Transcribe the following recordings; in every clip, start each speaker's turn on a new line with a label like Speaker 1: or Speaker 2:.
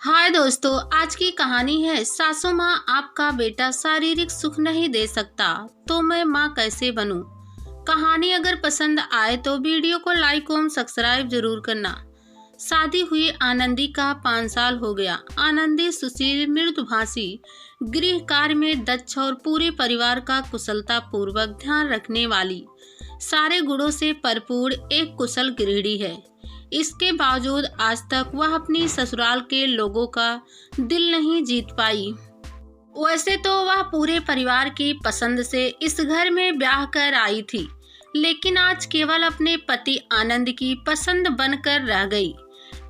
Speaker 1: हाय दोस्तों, आज की कहानी है सासू माँ आपका बेटा शारीरिक सुख नहीं दे सकता तो मैं माँ कैसे बनूं। कहानी अगर पसंद आए तो वीडियो को लाइक और सब्सक्राइब जरूर करना। शादी हुई आनंदी का 5 साल हो गया। आनंदी सुशील, मृदुभाषी, गृह कार्य में दक्ष और पूरे परिवार का कुशलता पूर्वक ध्यान रखने वाली, सारे गुणों से भरपूर एक कुशल गृहिणी है। इसके बावजूद आज तक वह अपनी ससुराल के लोगों का दिल नहीं जीत पाई। वैसे तो वह पूरे परिवार की पसंद से इस घर में ब्याह कर आई थी, लेकिन आज केवल अपने पति आनंद की पसंद बनकर रह गई।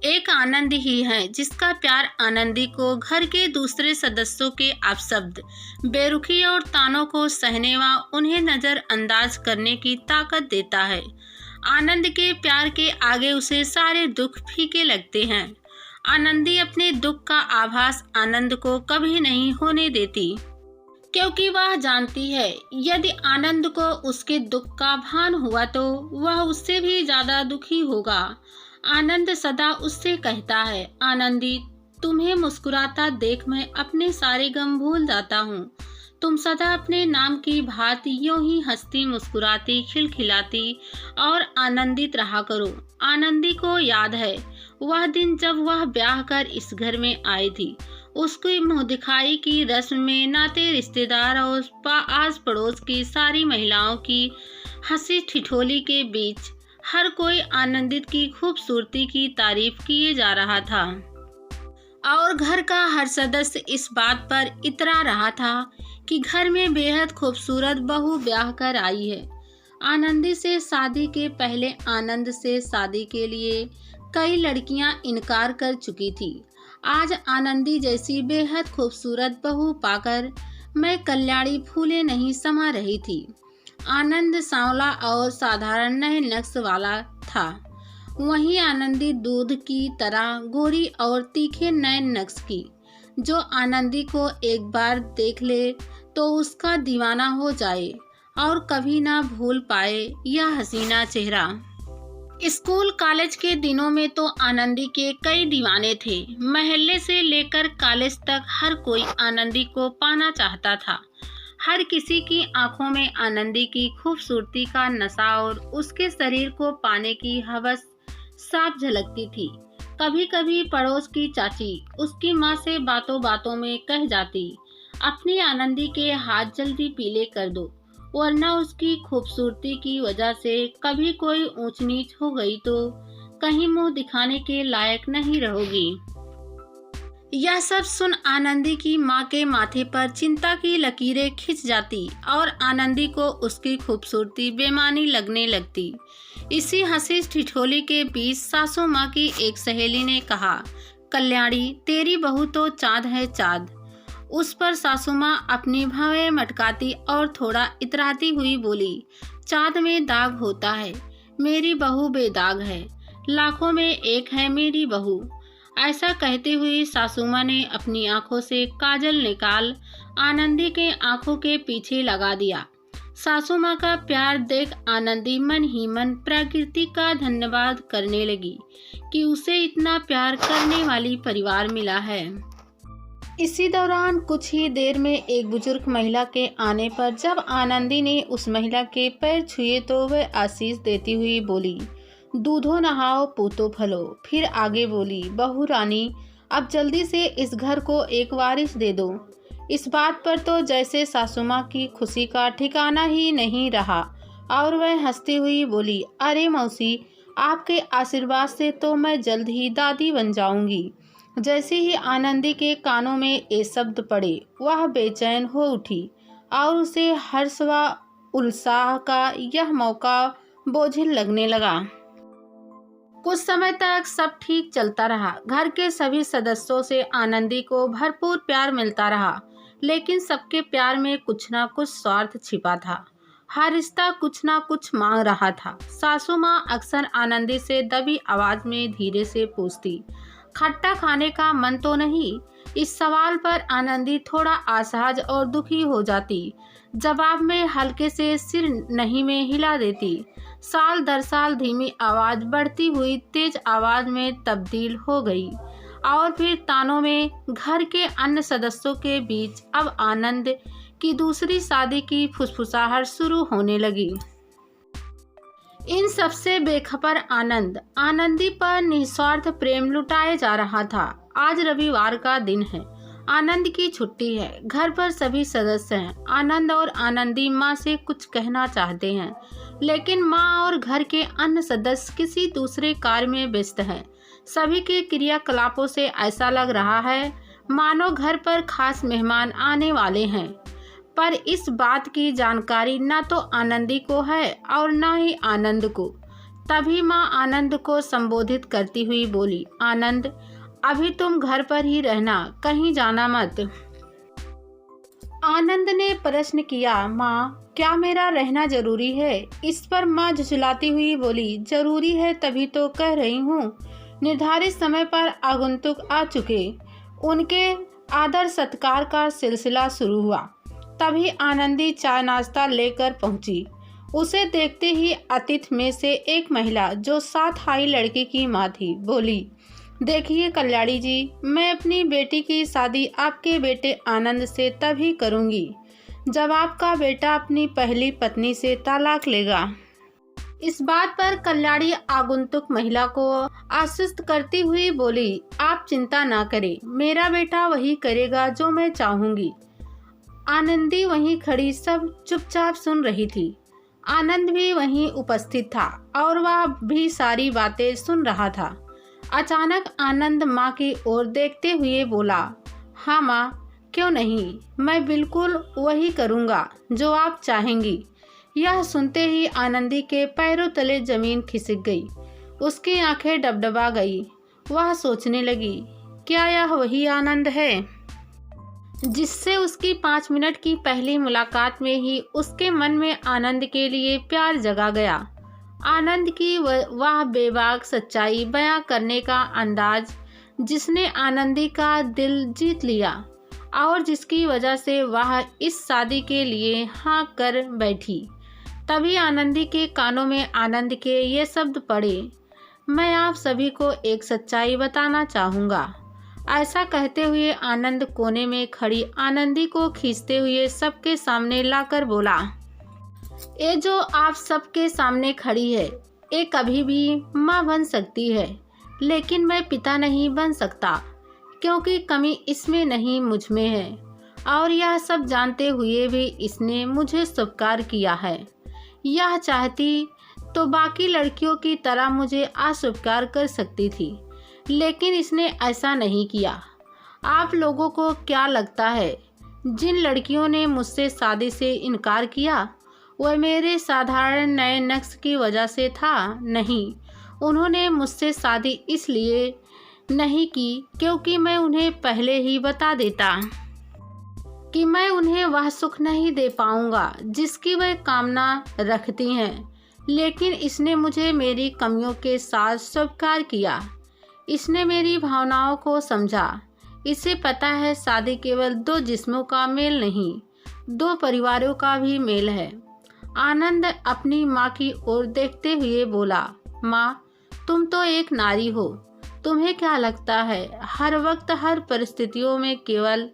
Speaker 1: एक आनंद ही है जिसका प्यार आनंदी को घर के दूसरे सदस्यों के अपशब्द, बेरुखी और तानों को सहने व उन्हें नजरअंदाज करने की ताकत देता है। आनंद के प्यार के आगे उसे सारे दुख फीके लगते हैं। आनंदी अपने दुख का आभास आनंद को कभी नहीं होने देती, क्योंकि वह जानती है यदि आनंद को उसके दुख का भान हुआ तो वह उससे भी ज्यादा दुखी होगा। आनंद सदा उससे कहता है, आनंदी, तुम्हें मुस्कुराता देख मैं अपने सारे गम भूल जाता हूँ। तुम सदा अपने नाम की भांति यूं ही हंसती, मुस्कुराती, खिलखिलाती और आनंदित रहा करो। आनंदी को याद है वह दिन जब वह ब्याह कर इस घर में आई थी। उसकी मुँह दिखाई की रस्म में नाते, रिश्तेदार और आस पड़ोस की सारी महिलाओं की हंसी ठिठोली के बीच हर कोई आनंदित की खूबसूरती की तारीफ किए जा रहा था और घर का हर सदस्य इस बात पर इतरा रहा था कि घर में बेहद खूबसूरत बहू ब्याह कर आई है। आनंदी से शादी के पहले आनंद से शादी के लिए कई लड़कियां इनकार कर चुकी थी। आज आनंदी जैसी बेहद खूबसूरत बहू पाकर मैं कल्याणी फूले नहीं समा रही थी। आनंद सांवला और साधारण नए नक्श वाला था, वहीं आनंदी दूध की तरह गोरी और तीखे नए नक्श की, जो आनंदी को एक बार देख ले तो उसका दीवाना हो जाए और कभी ना भूल पाए यह हसीना चेहरा। स्कूल कॉलेज के दिनों में तो आनंदी के कई दीवाने थे। महल्ले से लेकर कॉलेज तक हर कोई आनंदी को पाना चाहता था। हर किसी की आंखों में आनंदी की खूबसूरती का नशा और उसके शरीर को पाने की हवस साफ झलकती थी। कभी कभी पड़ोस की चाची उसकी माँ से बातों बातों में कह जाती, अपनी आनंदी के हाथ जल्दी पीले कर दो, वरना उसकी खूबसूरती की वजह से कभी कोई ऊंच नीच हो गई तो कहीं मुंह दिखाने के लायक नहीं रहोगी। यह सब सुन आनंदी की माँ के माथे पर चिंता की लकीरें खिंच जाती और आनंदी को उसकी खूबसूरती बेमानी लगने लगती। इसी हंसी ठिठोली के बीच सासू माँ की एक सहेली ने कहा, कल्याणी, तेरी बहू तो चाँद है चाँद। उस पर सासू माँ अपनी भवें मटकाती और थोड़ा इतराती हुई बोली, चाँद में दाग होता है, मेरी बहू बेदाग है, लाखों में एक है मेरी बहू। ऐसा कहते हुए सासू माँ ने अपनी आंखों से काजल निकाल आनंदी के आंखों के पीछे लगा दिया। सासू माँ का प्यार देख आनंदी मन ही मन प्रकृति का धन्यवाद करने लगी कि उसे इतना प्यार करने वाली परिवार मिला है। इसी दौरान कुछ ही देर में एक बुजुर्ग महिला के आने पर जब आनंदी ने उस महिला के पैर छुए तो वह आशीष देती हुई बोली, दूधो नहाओ पूतो फलो। फिर आगे बोली, बहू रानी, अब जल्दी से इस घर को एक वारिस दे दो। इस बात पर तो जैसे सासू माँ की खुशी का ठिकाना ही नहीं रहा और वह हंसती हुई बोली, अरे मौसी, आपके आशीर्वाद से तो मैं जल्द ही दादी बन जाऊंगी। जैसे ही आनंदी के कानों में ये शब्द पड़े वह बेचैन हो उठी और उसे हर्ष व उत्साह का यह मौका बोझिल लगने लगा। कुछ समय तक सब ठीक चलता रहा। घर के सभी सदस्यों से आनंदी को भरपूर प्यार मिलता रहा, लेकिन सबके प्यार में कुछ ना कुछ स्वार्थ छिपा था। हर रिश्ता कुछ ना कुछ मांग रहा था। सासू माँ अक्सर आनंदी से दबी आवाज में धीरे से पूछती, खट्टा खाने का मन तो नहीं? इस सवाल पर आनंदी थोड़ा असहज और दुखी हो जाती। जवाब में हल्के से सिर नहीं में हिला देती। साल दर साल धीमी आवाज बढ़ती हुई तेज आवाज में तब्दील हो गई। और फिर तानों में घर के अन्य सदस्यों के बीच अब आनंद की दूसरी शादी की फुसफुसाहट शुरू होने लगी। इन सबसे बेखबर आनंदी पर निस्वार्थ प्रेम लुटाया जा रहा था। आज रविवार का दिन है, आनंद की छुट्टी है, घर पर सभी सदस्य हैं। आनंद और आनंदी माँ से कुछ कहना चाहते हैं, लेकिन माँ और घर के अन्य सदस्य किसी दूसरे कार्य में व्यस्त हैं। सभी के क्रियाकलापों से ऐसा लग रहा है मानो घर पर खास मेहमान आने वाले हैं, पर इस बात की जानकारी न तो आनंदी को है और न ही आनंद को। तभी माँ आनंद को संबोधित करती हुई बोली, आनंद, अभी तुम घर पर ही रहना, कहीं जाना मत। आनंद ने प्रश्न किया, माँ, क्या मेरा रहना जरूरी है? इस पर माँ झुझलाती हुई बोली, जरूरी है तभी तो कह रही हूँ। निर्धारित समय पर आगंतुक आ चुके, उनके आदर सत्कार का सिलसिला शुरू हुआ। तभी आनंदी चाय नाश्ता लेकर पहुंची। उसे देखते ही अतिथि में से एक महिला जो साथ आई लड़की की माँ थी, बोली, देखिए कल्याणी जी, मैं अपनी बेटी की शादी आपके बेटे आनंद से तभी करूंगी जब आपका बेटा अपनी पहली पत्नी से तलाक लेगा। इस बात पर कल्याणी आगंतुक महिला को आश्वस्त करती हुई बोली, आप चिंता ना करें, मेरा बेटा वही करेगा जो मैं चाहूंगी। आनंदी वहीं खड़ी सब चुपचाप सुन रही थी। आनंद भी वहीं उपस्थित था और वह भी सारी बातें सुन रहा था। अचानक आनंद माँ की ओर देखते हुए बोला, हाँ माँ, क्यों नहीं, मैं बिल्कुल वही करूँगा जो आप चाहेंगी। यह सुनते ही आनंदी के पैरों तले जमीन खिसक गई, उसकी आंखें डबडबा गई। वह सोचने लगी, क्या यह वही आनंद है जिससे उसकी 5 मिनट की पहली मुलाकात में ही उसके मन में आनंद के लिए प्यार जगा गया। आनंद की वह बेबाक सच्चाई बयां करने का अंदाज जिसने आनंदी का दिल जीत लिया और जिसकी वजह से वह इस शादी के लिए हाँ कर बैठी। तभी आनंदी के कानों में आनंद के ये शब्द पड़े, मैं आप सभी को एक सच्चाई बताना चाहूँगा। ऐसा कहते हुए आनंद कोने में खड़ी आनंदी को खींचते हुए सबके सामने लाकर बोला, ये जो आप सबके सामने खड़ी है, ये कभी भी माँ बन सकती है, लेकिन मैं पिता नहीं बन सकता, क्योंकि कमी इसमें नहीं मुझ में है। और यह सब जानते हुए भी इसने मुझे स्वीकार किया है। यह चाहती तो बाकी लड़कियों की तरह मुझे अस्वीकार कर सकती थी, लेकिन इसने ऐसा नहीं किया। आप लोगों को क्या लगता है जिन लड़कियों ने मुझसे शादी से इनकार किया वह मेरे साधारण नए नक्श की वजह से था? नहीं, उन्होंने मुझसे शादी इसलिए नहीं की क्योंकि मैं उन्हें पहले ही बता देता कि मैं उन्हें वह सुख नहीं दे पाऊंगा जिसकी वह कामना रखती हैं। लेकिन इसने मुझे मेरी कमियों के साथ स्वीकार किया। इसने मेरी भावनाओं को समझा। इसे पता है शादी केवल 2 जिस्मों का मेल नहीं, 2 परिवारों का भी मेल है। आनंद अपनी माँ की ओर देखते हुए बोला, माँ, तुम तो एक नारी हो। तुम्हें क्या लगता है हर वक्त हर परिस्थितियों में केवल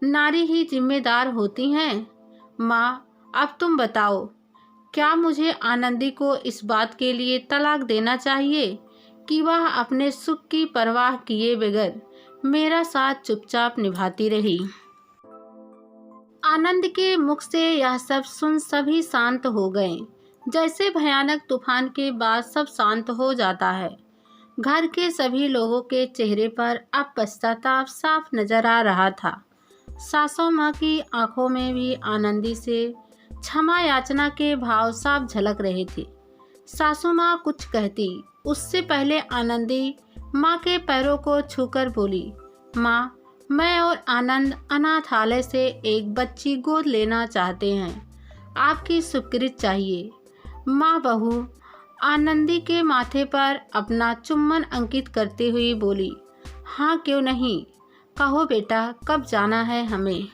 Speaker 1: नारी ही जिम्मेदार होती हैं? माँ, अब तुम बताओ, क्या मुझे आनंदी को इस बात के लिए तलाक देना चाहिए कि वह अपने सुख की परवाह किए बगैर मेरा साथ चुपचाप निभाती रही? आनंद के मुख से यह सब सुन सभी शांत हो गए, जैसे भयानक तूफान के बाद सब शांत हो जाता है। घर के सभी लोगों के चेहरे पर अब पश्चाताप साफ नजर आ रहा था। सासू माँ की आंखों में भी आनंदी से क्षमा याचना के भाव साफ झलक रहे थे। सासू माँ कुछ कहती उससे पहले आनंदी माँ के पैरों को छूकर बोली, माँ, मैं और आनंद अनाथालय से एक बच्ची गोद लेना चाहते हैं। आपकी स्वीकृति चाहिए। माँ बहू आनंदी के माथे पर अपना चुम्बन अंकित करते हुए बोली, हाँ क्यों नहीं, कहो बेटा, कब जाना है हमें?